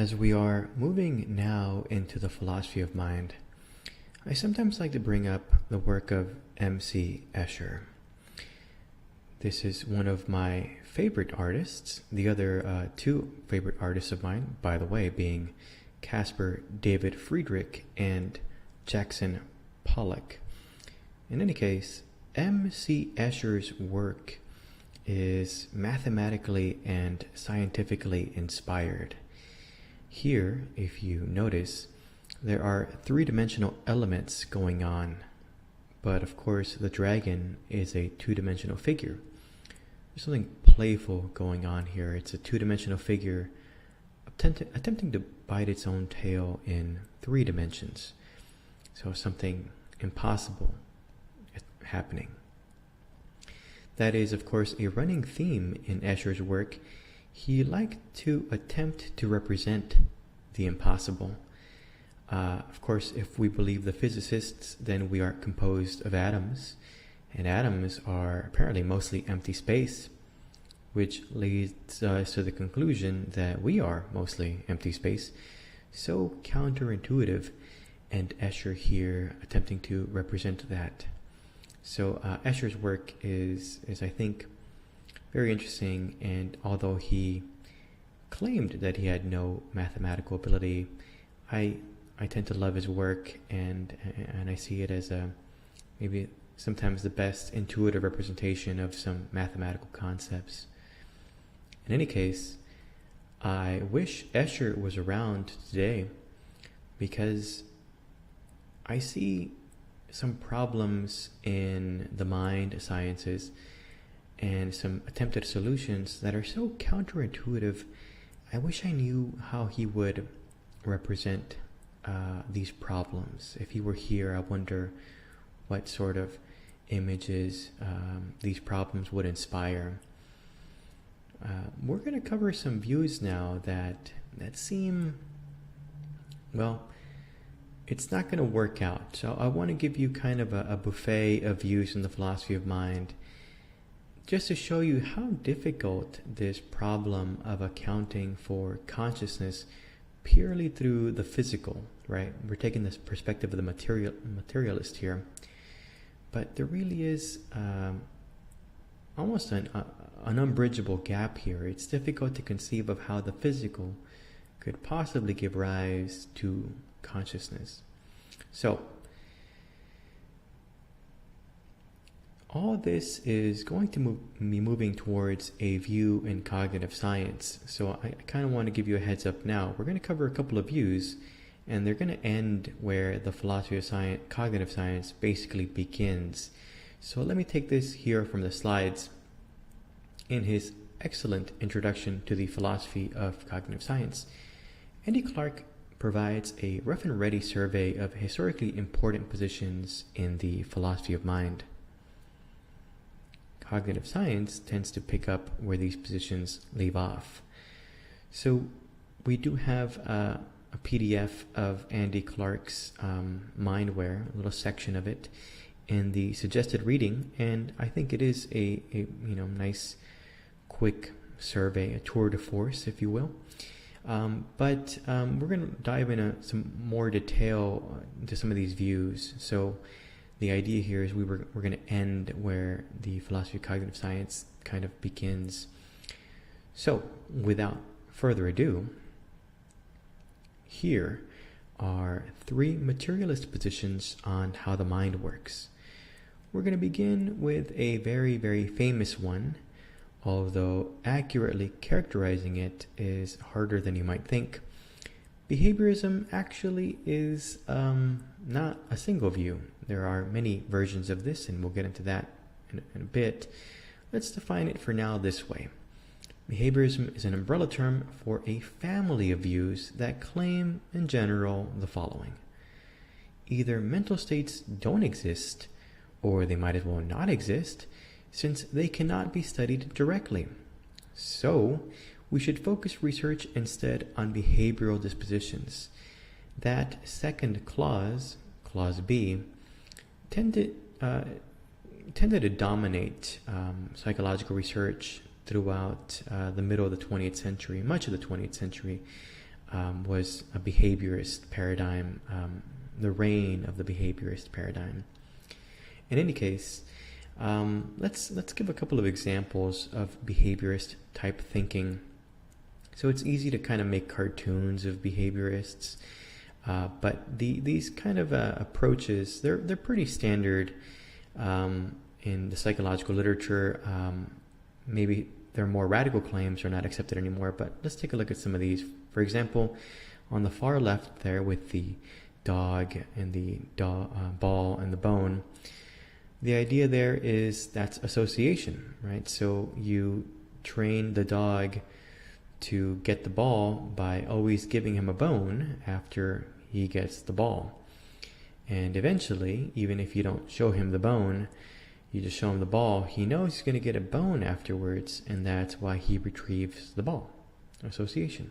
As we are moving now into the philosophy of mind, I sometimes like to bring up the work of M.C. Escher. This is one of my favorite artists. The other two favorite artists of mine, by the way, being Caspar David Friedrich and Jackson Pollock. In any case, M.C. Escher's work is mathematically and scientifically inspired. Here, if you notice, there are three-dimensional elements going on, but of course the dragon is a two-dimensional figure. There's something playful going on here. It's a two-dimensional figure attempting to bite its own tail in 3 dimensions. So something impossible happening. That is, of course, a running theme in Escher's work. He liked to attempt to represent the impossible. Of course, if we believe the physicists, then we are composed of atoms, and atoms are apparently mostly empty space, which leads us to the conclusion that we are mostly empty space. So counterintuitive, and Escher here attempting to represent that. So Escher's work is I think, very interesting, and although he claimed that he had no mathematical ability, I tend to love his work, and I see it as maybe sometimes the best intuitive representation of some mathematical concepts. In any case, I wish Escher was around today, because I see some problems in the mind sciences and some attempted solutions that are so counterintuitive. I wish I knew how he would represent these problems. If he were here, I wonder what sort of images these problems would inspire. We're going to cover some views now that seem, well, it's not going to work out. So I want to give you kind of a buffet of views in the philosophy of mind, just to show you how difficult this problem of accounting for consciousness purely through the physical, right? We're taking this perspective of the materialist here, but there really is almost an unbridgeable gap here. It's difficult to conceive of how the physical could possibly give rise to consciousness. So all this is going to be moving towards a view in cognitive science. So I kind of want to give you a heads up now. We're going to cover a couple of views, and they're going to end where the philosophy of science, cognitive science, basically begins. So let me take this here from the slides. In his excellent introduction to the philosophy of cognitive science, Andy Clark provides a rough and ready survey of historically important positions in the philosophy of mind. Cognitive science tends to pick up where these positions leave off. So we do have a PDF of Andy Clark's Mindware, a little section of it, in the suggested reading, and I think it is a nice, quick survey, a tour de force, if you will. But we're going to dive into some more detail into some of these views. So the idea here is we're going to end where the philosophy of cognitive science kind of begins. So without further ado, here are 3 materialist positions on how the mind works. We're going to begin with a very, very famous one, although accurately characterizing it is harder than you might think. Behaviorism actually is not a single view. There are many versions of this, and we'll get into that in a bit. Let's define it for now this way. Behaviorism is an umbrella term for a family of views that claim, in general, the following. Either mental states don't exist, or they might as well not exist, since they cannot be studied directly. So, we should focus research instead on behavioral dispositions. That second clause, Clause B, tended to dominate psychological research throughout the middle of the 20th century, much of the 20th century. was a behaviorist paradigm, the reign of the behaviorist paradigm. In any case, let's give a couple of examples of behaviorist type thinking. So it's easy to kind of make cartoons of behaviorists, but these kind of approaches, they're pretty standard in the psychological literature. Maybe their more radical claims are not accepted anymore, but let's take a look at some of these. For example, on the far left there with the dog and the ball and the bone, the idea there is that's association, right? So you train the dog to get the ball by always giving him a bone after he gets the ball. And eventually, even if you don't show him the bone, you just show him the ball, he knows he's going to get a bone afterwards, and that's why he retrieves the ball. Association.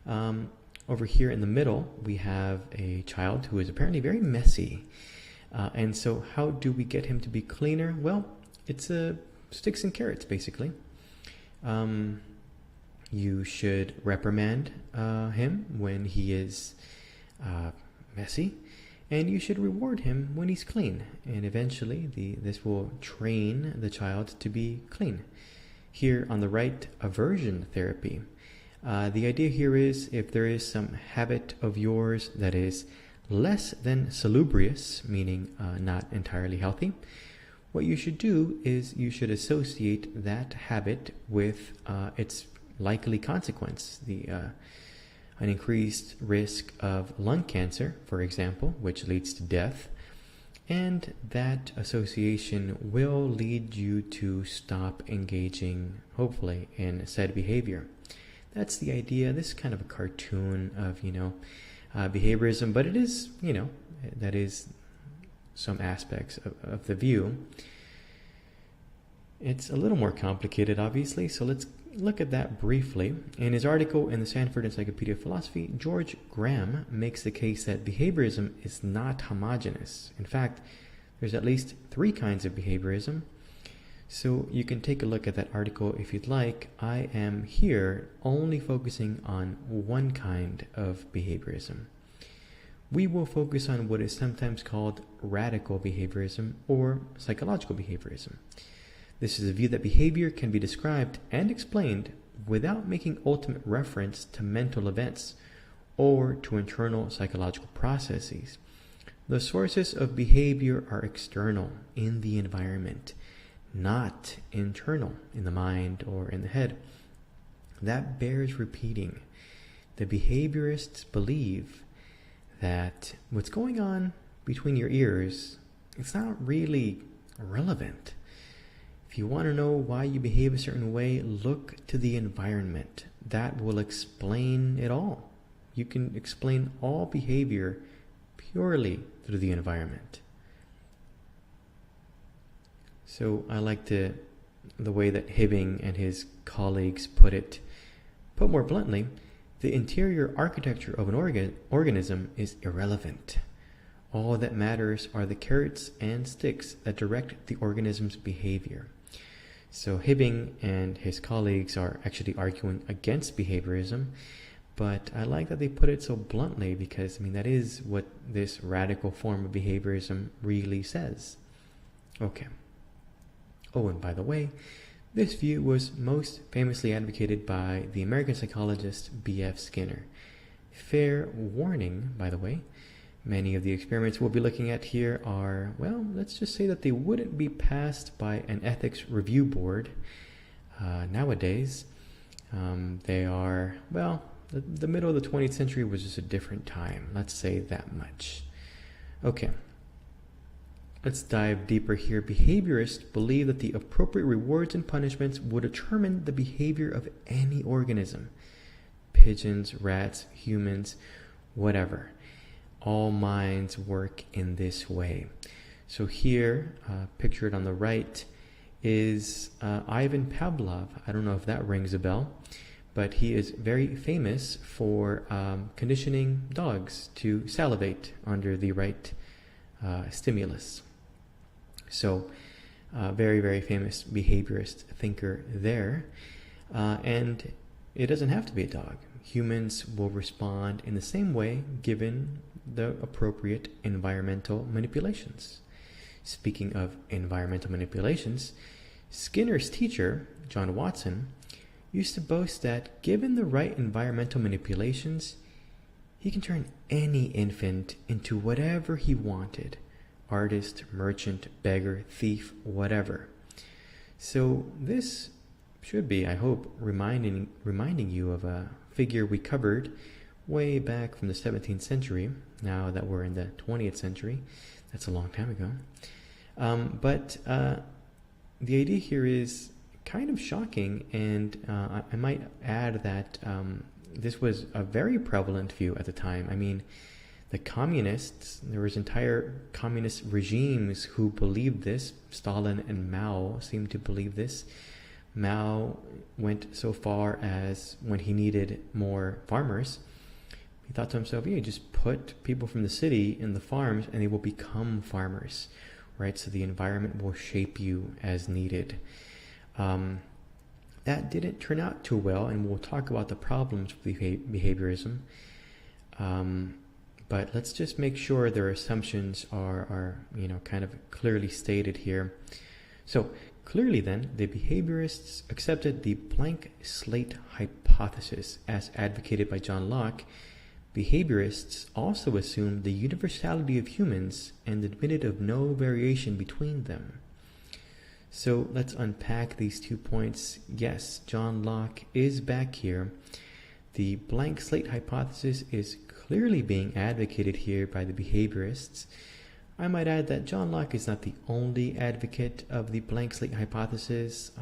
Over here in the middle, we have a child who is apparently very messy. And so how do we get him to be cleaner? Well, it's sticks and carrots, basically. You should reprimand him when he is messy, and you should reward him when he's clean. And eventually, this will train the child to be clean. Here on the right, aversion therapy. The idea here is if there is some habit of yours that is less than salubrious, meaning not entirely healthy, what you should do is you should associate that habit with its likely consequence, an increased risk of lung cancer, for example, which leads to death, and that association will lead you to stop engaging, hopefully, in said behavior. That's the idea. This is kind of a cartoon of, behaviorism, but it is, that is some aspects of the view. It's a little more complicated, obviously, so let's look at that briefly. In his article in the Stanford Encyclopedia of Philosophy, George Graham makes the case that behaviorism is not homogeneous. In fact, there's at least 3 kinds of behaviorism. So you can take a look at that article if you'd like. I am here only focusing on one kind of behaviorism. We will focus on what is sometimes called radical behaviorism or psychological behaviorism. This is a view that behavior can be described and explained without making ultimate reference to mental events or to internal psychological processes. The sources of behavior are external in the environment, not internal in the mind or in the head. That bears repeating. The behaviorists believe that what's going on between your ears, it's not really relevant. If you want to know why you behave a certain way, look to the environment. That will explain it all. You can explain all behavior purely through the environment. So I like the way that Hibbing and his colleagues put it. Put more bluntly, the interior architecture of an organism is irrelevant. All that matters are the carrots and sticks that direct the organism's behavior. So Hibbing and his colleagues are actually arguing against behaviorism, but I like that they put it so bluntly because, that is what this radical form of behaviorism really says. Okay. Oh, and by the way, this view was most famously advocated by the American psychologist B.F. Skinner. Fair warning, by the way, many of the experiments we'll be looking at here are, well, let's just say that they wouldn't be passed by an ethics review board nowadays. They are, well, the middle of the 20th century was just a different time. Let's say that much. Okay. Let's dive deeper here. Behaviorists believe that the appropriate rewards and punishments will determine the behavior of any organism. Pigeons, rats, humans, whatever. All minds work in this way. So here, pictured on the right, is Ivan Pavlov. I don't know if that rings a bell, but he is very famous for conditioning dogs to salivate under the right stimulus. So, very, very famous behaviorist thinker there. And it doesn't have to be a dog. humans will respond in the same way given the appropriate environmental manipulations. Speaking of environmental manipulations, Skinner's teacher, John Watson, used to boast that given the right environmental manipulations, he can turn any infant into whatever he wanted: artist, merchant, beggar, thief, whatever. So this should be, I hope, reminding you of a figure we covered way back from the 17th century. Now that we're in the 20th century, that's a long time ago. But the idea here is kind of shocking, and I might add that this was a very prevalent view at the time. I mean, the communists, there was entire communist regimes who believed this. Stalin and Mao seemed to believe this. Mao went so far as, when he needed more farmers, he thought to himself, yeah, just put people from the city in the farms and they will become farmers, right? So the environment will shape you as needed. That didn't turn out too well, and we'll talk about the problems with behaviorism. But let's just make sure their assumptions are kind of clearly stated here. So clearly then, the behaviorists accepted the blank slate hypothesis as advocated by John Locke. Behaviorists also assumed the universality of humans and admitted of no variation between them. So let's unpack these 2 points. Yes, John Locke is back here. The blank slate hypothesis is clearly being advocated here by the behaviorists. I might add that John Locke is not the only advocate of the blank slate hypothesis.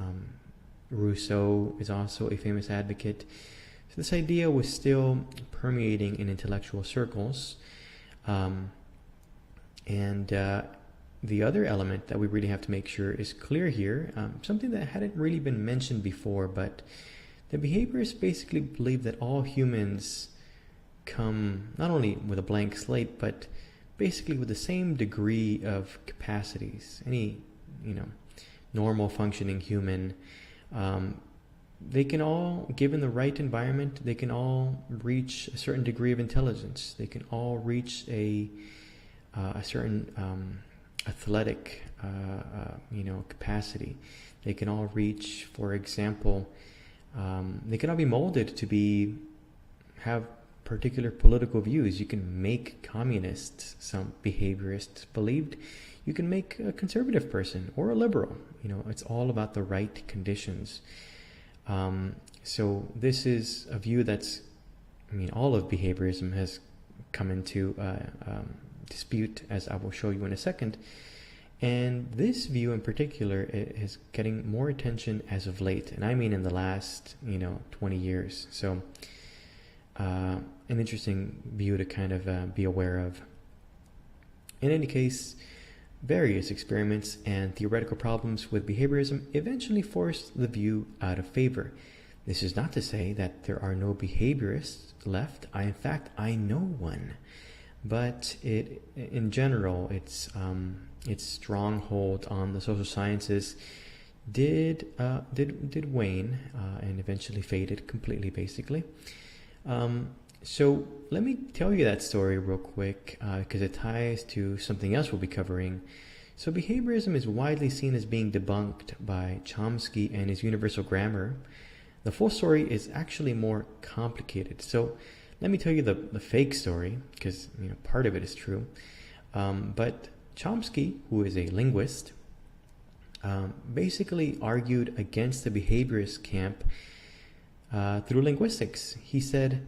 Rousseau is also a famous advocate. So this idea was still permeating in intellectual circles. The other element that we really have to make sure is clear here, something that hadn't really been mentioned before, but the behaviorists basically believe that all humans come not only with a blank slate, but basically with the same degree of capacities. Any, normal functioning human, they can all, given the right environment, they can all reach a certain degree of intelligence. They can all reach a certain athletic, capacity. They can all reach, for example, they can all be molded to have particular political views. You can make communists, some behaviorists believed. You can make a conservative person or a liberal. It's all about the right conditions. So this is a view that's, all of behaviorism has come into dispute, as I will show you in a second. And this view in particular is getting more attention as of late, and I mean in the last 20 years. So an interesting view to kind of be aware of. In any case, various experiments and theoretical problems with behaviorism eventually forced the view out of favor. This is not to say that there are no behaviorists left. In fact, I know one. But in general, its stronghold on the social sciences did wane and eventually faded completely, basically. So let me tell you that story real quick because it ties to something else we'll be covering. So behaviorism is widely seen as being debunked by Chomsky and his universal grammar. The full story is actually more complicated. So let me tell you the fake story, because part of it is true. But Chomsky, who is a linguist, basically argued against the behaviorist camp through linguistics. He said,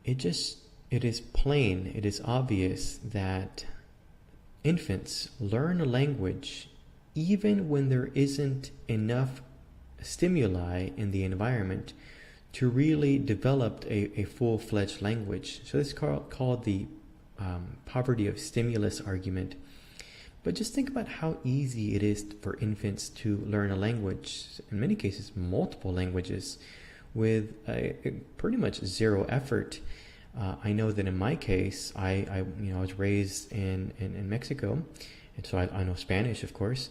it is plain, it is obvious that infants learn a language even when there isn't enough stimuli in the environment to really develop a full-fledged language. So this is called the poverty of stimulus argument. But just think about how easy it is for infants to learn a language, in many cases multiple languages, with pretty much zero effort. I know that in my case, I was raised in Mexico, and so I know Spanish, of course,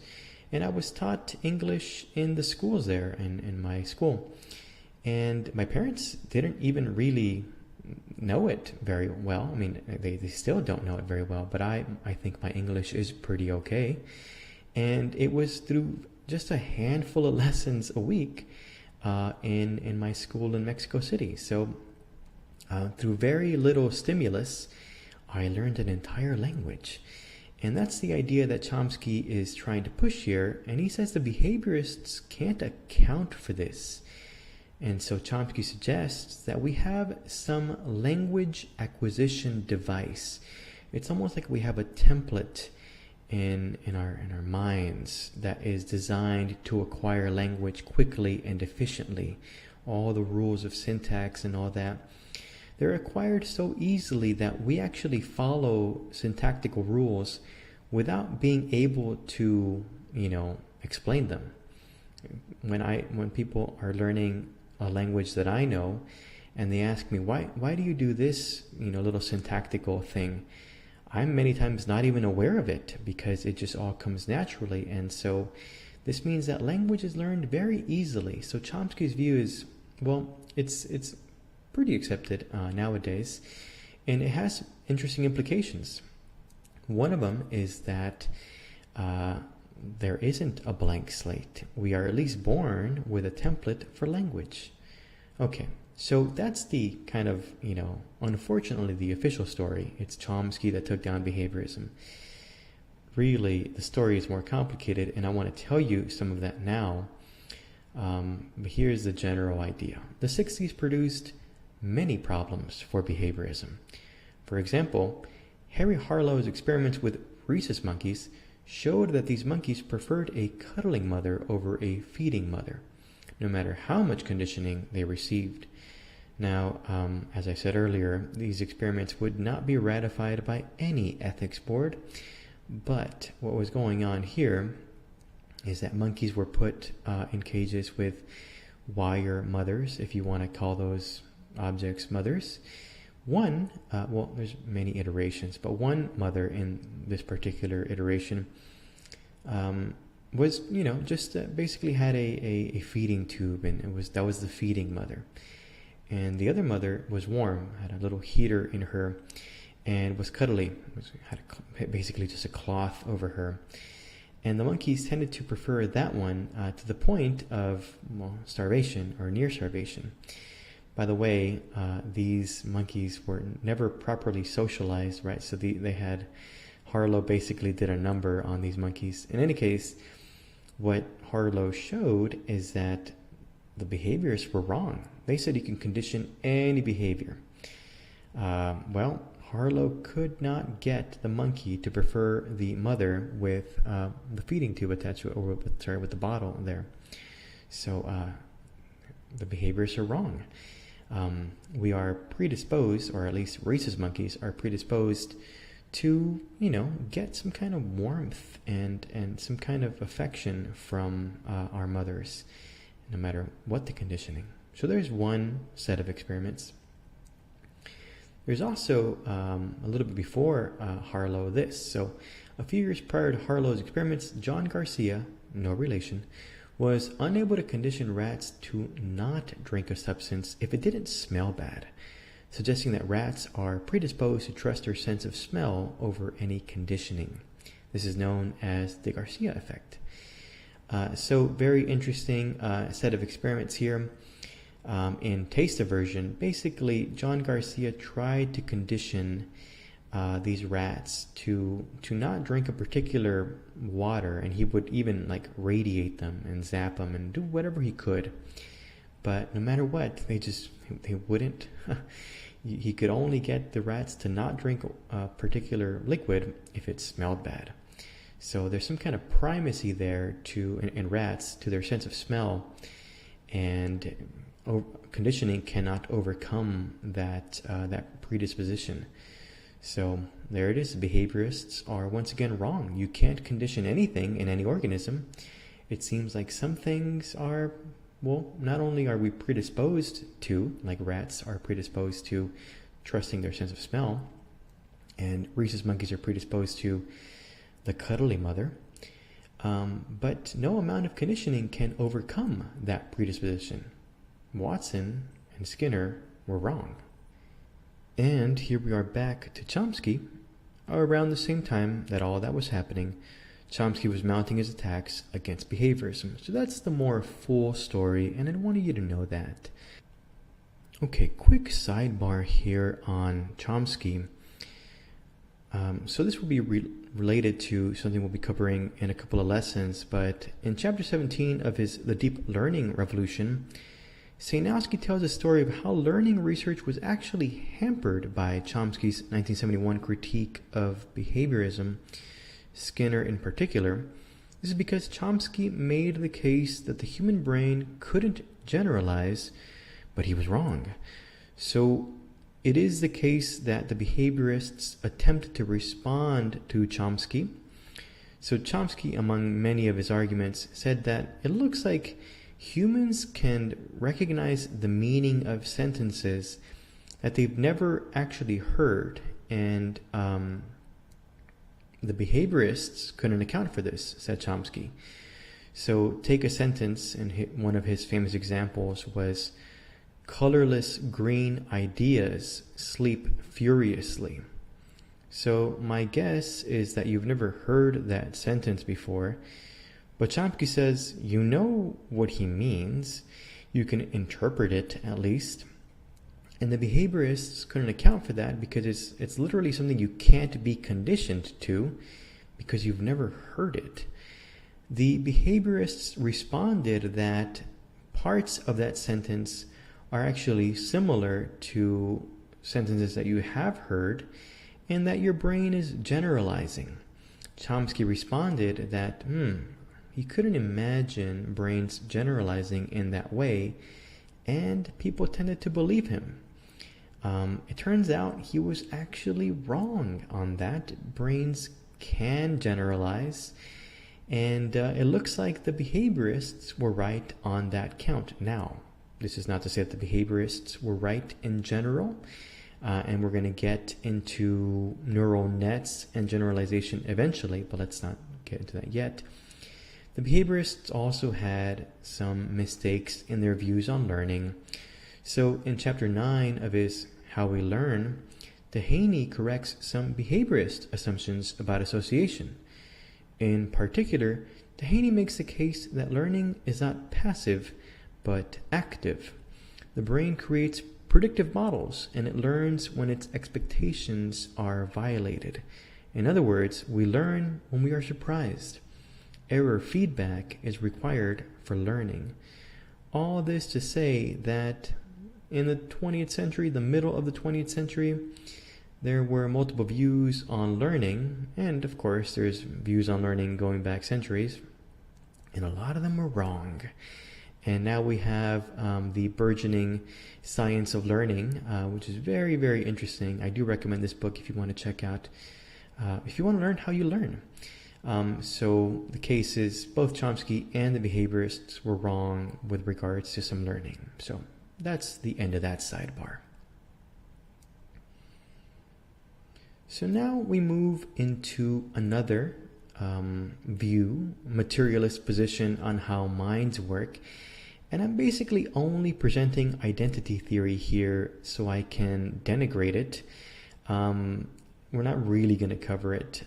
and I was taught English in the schools there, in my school. And my parents didn't even really know it very well. I mean, they still don't know it very well, but I think my English is pretty okay. And it was through just a handful of lessons a week in my school in Mexico City. So through very little stimulus, I learned an entire language. And that's the idea that Chomsky is trying to push here. And he says the behaviorists can't account for this. And so Chomsky suggests that we have some language acquisition device. It's almost like we have a template in our minds that is designed to acquire language quickly and efficiently. All the rules of syntax and all that, they're acquired so easily that we actually follow syntactical rules without being able to, explain them. When people are learning a language that I know, and they ask me, why do you do this, little syntactical thing? I'm many times not even aware of it because it just all comes naturally. And so this means that language is learned very easily. So Chomsky's view is, it's pretty accepted nowadays, and it has interesting implications. One of them is that there isn't a blank slate. We are at least born with a template for language. Okay, so that's the kind of, unfortunately, the official story. It's Chomsky that took down behaviorism. Really, the story is more complicated, and I want to tell you some of that now. But here's the general idea. The 60s produced many problems for behaviorism. For example, Harry Harlow's experiments with rhesus monkeys showed that these monkeys preferred a cuddling mother over a feeding mother, no matter how much conditioning they received. Now, as I said earlier, these experiments would not be ratified by any ethics board, but what was going on here is that monkeys were put in cages with wire mothers, if you want to call those objects mothers. There's many iterations, but one mother in this particular iteration was, basically had a feeding tube, and that was the feeding mother. And the other mother was warm, had a little heater in her, and was cuddly, had basically just a cloth over her. And the monkeys tended to prefer that one to the point of starvation or near starvation. By the way, these monkeys were never properly socialized, right? So they had, Harlow basically did a number on these monkeys. In any case, what Harlow showed is that the behaviorists were wrong. They said you can condition any behavior. Harlow could not get the monkey to prefer the mother with the feeding tube attached to it, with the bottle there. So the behaviorists are wrong. We are predisposed, or at least rhesus monkeys are predisposed to, get some kind of warmth and some kind of affection from our mothers, no matter what the conditioning. So there's one set of experiments. There's also, a little bit before Harlow, this. So a few years prior to Harlow's experiments, John Garcia, no relation, was unable to condition rats to not drink a substance if it didn't smell bad, suggesting that rats are predisposed to trust their sense of smell over any conditioning. This is known as the Garcia effect. So very interesting set of experiments here. In taste aversion, basically John Garcia tried to condition these rats to not drink a particular water, and he would even radiate them and zap them and do whatever he could. But no matter what, they wouldn't. He could only get the rats to not drink a particular liquid if it smelled bad. So there's some kind of primacy there in rats to their sense of smell, and conditioning cannot overcome that predisposition. So there it is. Behaviorists are once again wrong. You can't condition anything in any organism. It seems like some things are, not only are we predisposed to, like rats are predisposed to trusting their sense of smell, and rhesus monkeys are predisposed to the cuddly mother, but no amount of conditioning can overcome that predisposition. Watson and Skinner were wrong. And here we are back to Chomsky. Around the same time that all that was happening, Chomsky was mounting his attacks against behaviorism. So that's the more full story, and I wanted you to know that. Okay, quick sidebar here on Chomsky. So this will be related to something we'll be covering in a couple of lessons, but in chapter 17 of his The Deep Learning Revolution, Sejnowski tells a story of how learning research was actually hampered by Chomsky's 1971 critique of behaviorism, Skinner in particular. This is because Chomsky made the case that the human brain couldn't generalize, but he was wrong. So it is the case that the behaviorists attempted to respond to Chomsky. So Chomsky, among many of his arguments, said that it looks like humans can recognize the meaning of sentences that they've never actually heard, and the behaviorists couldn't account for this, said Chomsky. So take a sentence, and one of his famous examples was, "Colorless green ideas sleep furiously." So my guess is that you've never heard that sentence before, but Chomsky says you know what he means, you can interpret it at least, and the behaviorists couldn't account for that because it's literally something you can't be conditioned to because you've never heard it. The behaviorists responded that parts of that sentence are actually similar to sentences that you have heard and that your brain is generalizing. Chomsky responded that he couldn't imagine brains generalizing in that way, and people tended to believe him. It turns out he was actually wrong on that. Brains can generalize, and it looks like the behaviorists were right on that count. Now, this is not to say that the behaviorists were right in general, and we're going to get into neural nets and generalization eventually, but let's not get into that yet. The behaviorists also had some mistakes in their views on learning. So in chapter 9 of his How We Learn, Dehaney corrects some behaviorist assumptions about association. In particular, Dehaney makes the case that learning is not passive, but active. The brain creates predictive models, and it learns when its expectations are violated. In other words, we learn when we are surprised. Error feedback is required for learning. All this to say that in the 20th century, the middle of the 20th century, there were multiple views on learning, and of course there's views on learning going back centuries, and a lot of them were wrong. And now we have the burgeoning science of learning, which is very, very interesting. I do recommend this book if you want to check out, if you want to learn how you learn. So the case is both Chomsky and the behaviorists were wrong with regards to some learning. So that's the end of that sidebar. So now we move into another view, materialist position on how minds work. And I'm basically only presenting identity theory here so I can denigrate it. We're not really going to cover it.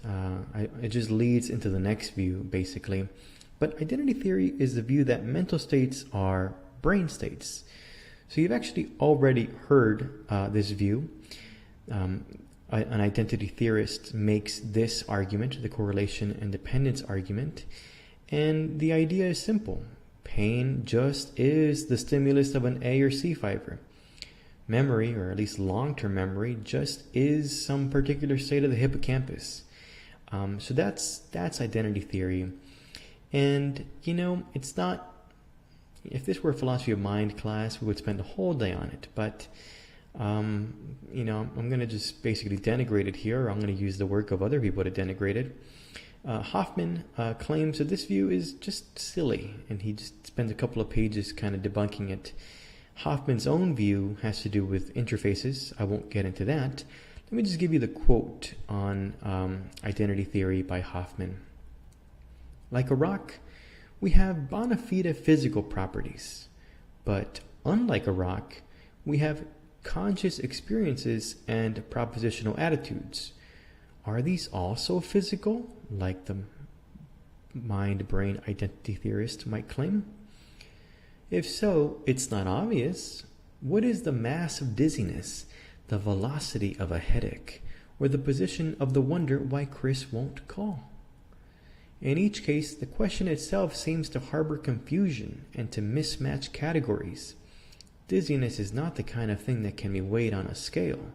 It just leads into the next view, basically. But identity theory is the view that mental states are brain states. So you've actually already heard this view. An identity theorist makes this argument, the correlation and dependence argument. And the idea is simple. Pain just is the stimulus of an A or C fiber. Memory, or at least long-term memory, just is some particular state of the hippocampus. So that's identity theory. And, it's not... If this were a philosophy of mind class, we would spend a whole day on it. But, I'm going to just basically denigrate it here, or I'm going to use the work of other people to denigrate it. Hoffman claims that this view is just silly, and he just spends a couple of pages kind of debunking it. Hoffman's own view has to do with interfaces. I won't get into that. Let me just give you the quote on identity theory by Hoffman. Like a rock, we have bona fide physical properties, but unlike a rock, we have conscious experiences and propositional attitudes. Are these also physical, like the mind-brain identity theorist might claim? If so, it's not obvious. What is the mass of dizziness, the velocity of a headache, or the position of the wonder why Chris won't call? In each case, the question itself seems to harbor confusion and to mismatch categories. Dizziness is not the kind of thing that can be weighed on a scale.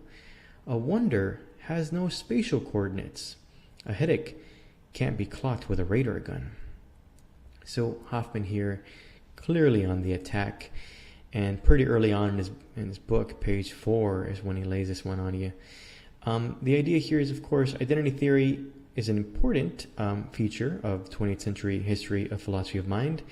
A wonder has no spatial coordinates. A headache can't be clocked with a radar gun. So Hoffman here, clearly on the attack, and pretty early on in his book, page 4, is when he lays this one on you. The idea here is, of course, identity theory is an important feature of 20th century history of philosophy of mind,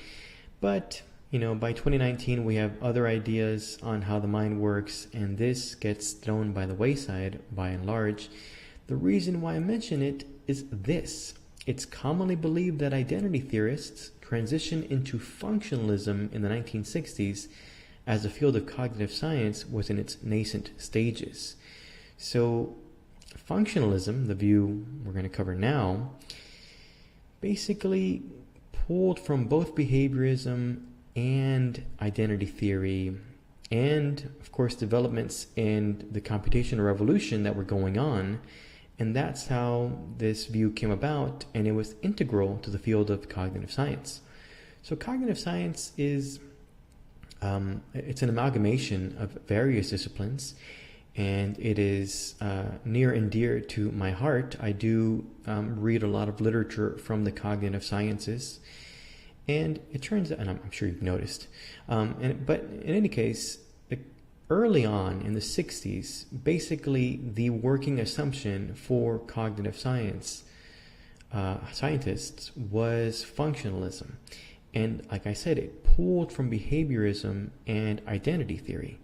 but by 2019 we have other ideas on how the mind works, and this gets thrown by the wayside by and large. The reason why I mention it is this: it's commonly believed that identity theorists transitioned into functionalism in the 1960s as the field of cognitive science was in its nascent stages. So functionalism, the view we're going to cover now, basically pulled from both behaviorism and identity theory, and of course developments in the computational revolution that were going on, and that's how this view came about, and it was integral to the field of cognitive science. So cognitive science is it's an amalgamation of various disciplines, and it is near and dear to my heart. I do read a lot of literature from the cognitive sciences, and it turns out, and I'm sure you've noticed, but in any case, early on in the 60s, basically the working assumption for cognitive science scientists was functionalism. And like I said, it pulled from behaviorism and identity theory.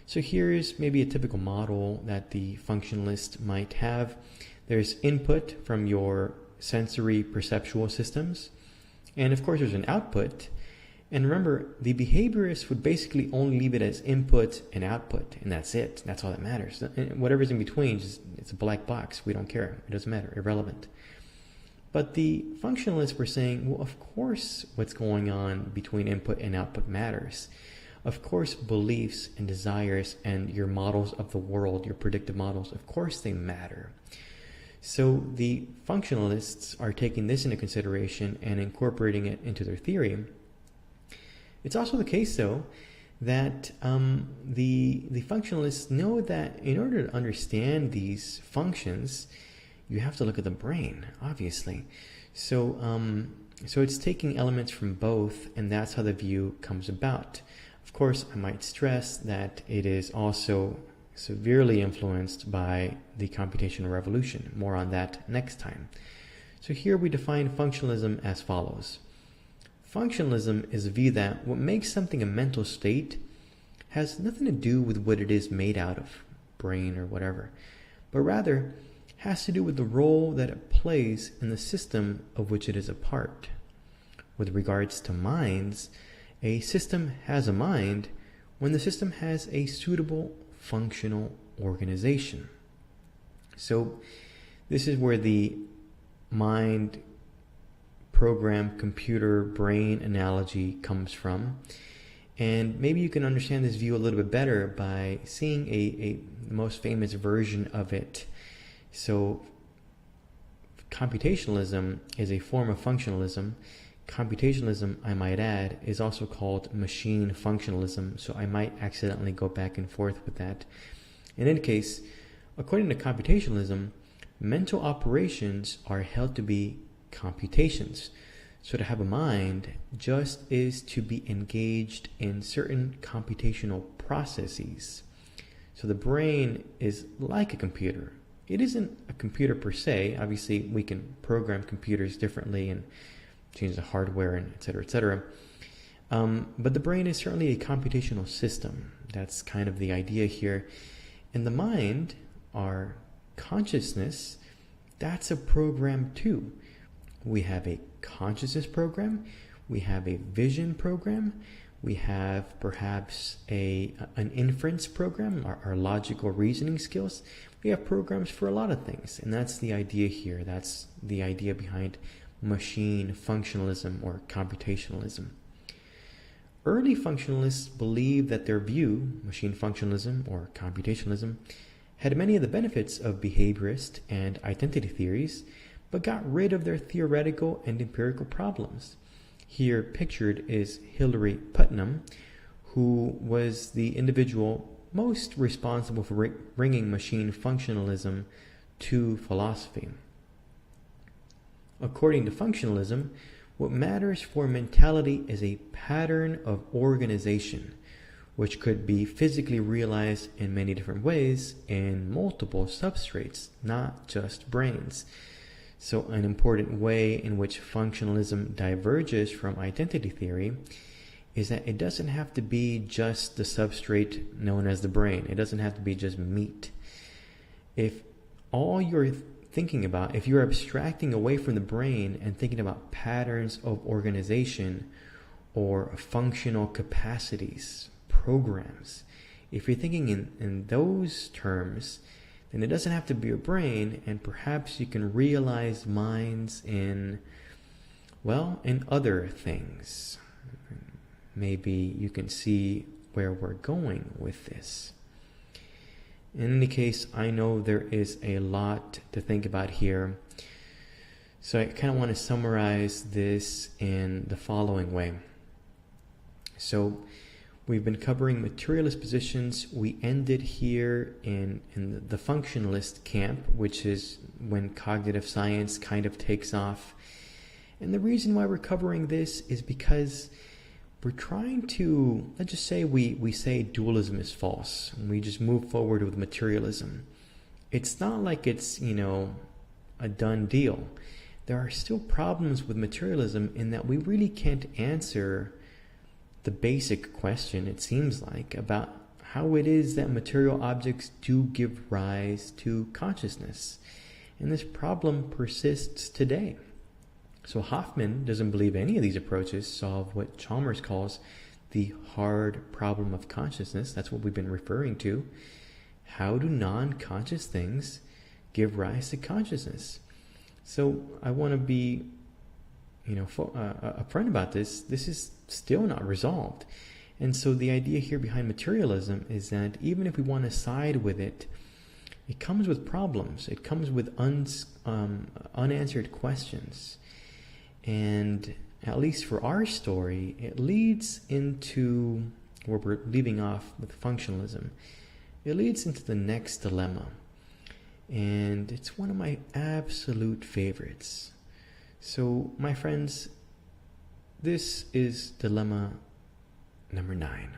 So here's maybe a typical model that the functionalist might have. There's input from your sensory perceptual systems, and of course there's an output. And remember, the behaviorist would basically only leave it as input and output, and that's it. That's all that matters. And whatever's in between, it's a black box. We don't care. It doesn't matter. Irrelevant. But the functionalists were saying, well, of course what's going on between input and output matters. Of course beliefs and desires and your models of the world, your predictive models, of course they matter. So the functionalists are taking this into consideration and incorporating it into their theory. It's also the case, though, that the functionalists know that in order to understand these functions, you have to look at the brain, obviously. So it's taking elements from both, and that's how the view comes about. Of course, I might stress that it is also severely influenced by the computational revolution. More on that next time. So here we define functionalism as follows. Functionalism is a view that what makes something a mental state has nothing to do with what it is made out of, brain or whatever, but rather has to do with the role that it plays in the system of which it is a part. With regards to minds, a system has a mind when the system has a suitable functional organization. So this is where the mind program computer brain analogy comes from, and maybe you can understand this view a little bit better by seeing a most famous version of it. So computationalism is a form of functionalism. Computationalism, I might add, is also called machine functionalism, so I might accidentally go back and forth with that. In any case, according to computationalism, mental operations are held to be computations. So to have a mind just is to be engaged in certain computational processes. So the brain is like a computer. It isn't a computer per se. Obviously, we can program computers differently and change the hardware and et cetera, but the brain is certainly a computational system. That's kind of the idea here. And the mind, our consciousness, that's a program too. We have a consciousness program, we have a vision program, We have perhaps an inference program, our logical reasoning skills. We have programs for a lot of things, and that's the idea here. That's the idea behind machine functionalism or computationalism. Early functionalists believed that their view, machine functionalism or computationalism, had many of the benefits of behaviorist and identity theories, but got rid of their theoretical and empirical problems. Here pictured is Hilary Putnam, who was the individual most responsible for bringing machine functionalism to philosophy. According to functionalism, what matters for mentality is a pattern of organization, which could be physically realized in many different ways in multiple substrates, not just brains. So an important way in which functionalism diverges from identity theory is that it doesn't have to be just the substrate known as the brain. It doesn't have to be just meat. If all you're thinking about, if you're abstracting away from the brain and thinking about patterns of organization or functional capacities, programs, if you're thinking in those terms, then it doesn't have to be your brain, and perhaps you can realize minds in other things. Maybe you can see where we're going with this. In any case, I know there is a lot to think about here. So I kind of want to summarize this in the following way. So we've been covering materialist positions. We ended here in the functionalist camp, which is when cognitive science kind of takes off. And the reason why we're covering this is because we're trying to, let's just say we say dualism is false, and we just move forward with materialism. It's not like it's, a done deal. There are still problems with materialism in that we really can't answer the basic question, it seems like, about how it is that material objects do give rise to consciousness. And this problem persists today. So Hoffman doesn't believe any of these approaches solve what Chalmers calls the hard problem of consciousness. That's what we've been referring to. How do non-conscious things give rise to consciousness? So I want to be upfront about this. This is still not resolved. And so the idea here behind materialism is that even if we want to side with it, it comes with problems. It comes with unanswered questions. And at least for our story, it leads into where we're leaving off with functionalism. It leads into the next dilemma. And it's one of my absolute favorites. So, my friends, this is dilemma number 9.